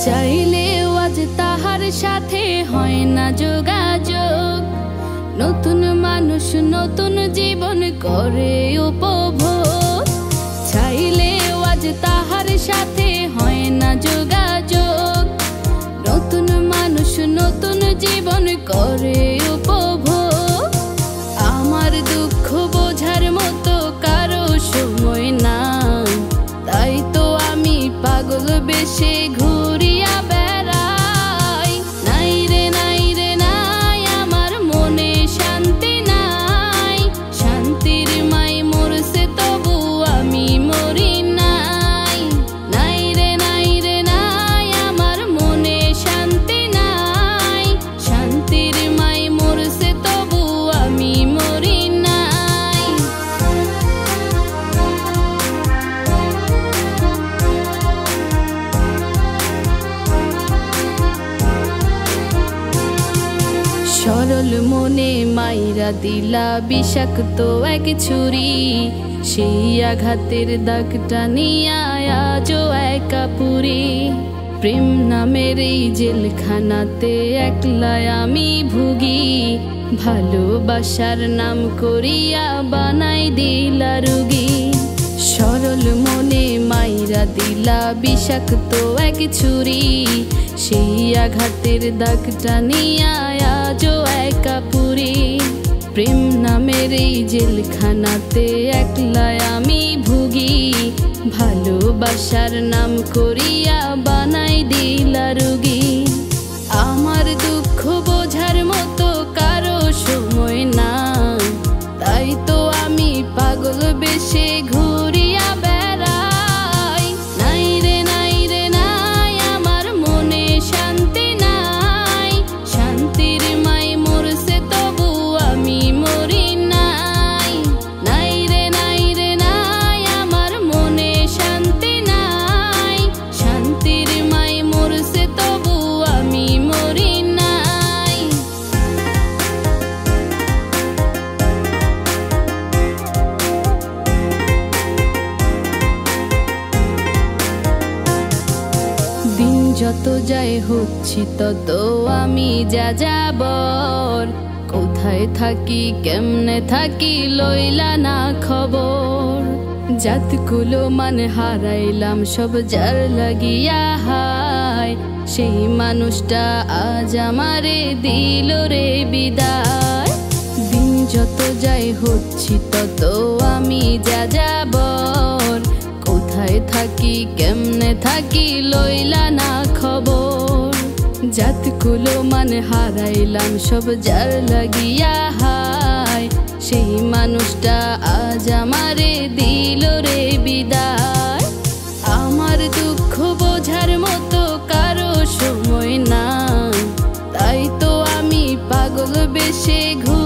চাইলেও আজ তাহার সাথে হয় না যোগাযোগ। নতুন মানুষ নতুন জীবন করে উপভোগ। চাইলেও আজ তাহার সাথে হয় না যোগাযোগ। নতুন মানুষ নতুন জীবন করে উপভোগ। আমার দুঃখ বোঝার মতো কারো সময় না, তাই তো আমি পাগল বেশে ঘুরিয়া বেড়াই। নাই রে নাই রে নাই, আমার মনে শান্তি নাই। শান্তির মাই মরছে তবু আমি মরি নাই। নাই রে নাই রে নাই, আমার মনে শান্তি নাই। শান্তির মাই মরছে তবু আমি মরি নাই। সরল মনে মাইরা দিলা বিষাক্ত এক ছুরি। সেই আঘাতের দাগটা নিয়া আজও একা পুরি। প্রেম নামের এই জেলখানাতে একলাই আমি ভুগি। ভালোবাসার নাম করিয়া বানাই দিলা রুগী। সরল মনে মাইরা দিলা বিষাক্ত এক ছুরি। সেই আঘাতের দাগটা নিয়া আজও একা পুরি। প্রেম নামের এই জেলখানাতে একলাই আমি ভুগি। ভালোবাসার নাম করিয়া বানাই দিলা রুগী। আমার দুঃখ বোঝার মতো কারো সময় না, তাই তো আমি পাগল বেশে ঘুরিয়া বেড়াই। নাই রে নাই রে নাই, আমার মনে শান্তি নাই। শান্তির মাই মরছে তবু আমি মরি নাই। নাই রে নাই রে নাই, আমার মনে শান্তি নাই। শান্তির মাই মরছে তবু আমি মরি নাই। দিন যত যায় হচ্ছি তত আমি যাযাবর। কোথায় থাকি কেমনে থাকি লইলা না খবর। জাতগুলো মান হারাইলাম সব যার লাগিয়া হায়। সেই মানুষটা আজ আমারে দিল রে বিদায়। দিন যত যায় হচ্ছি তত আমি যাযাবর। কোথায় থাকি কেমনে থাকি লইলা না খবর। জাতগুলো মান হারাইলাম সব যার লাগিয়া হায়। সেই মানুষটা আজ আমারে দিল রে বিদায়। আমার দুঃখ বোঝার মতো কারো সময় না, তাই তো আমি পাগল বেশে ঘুরি।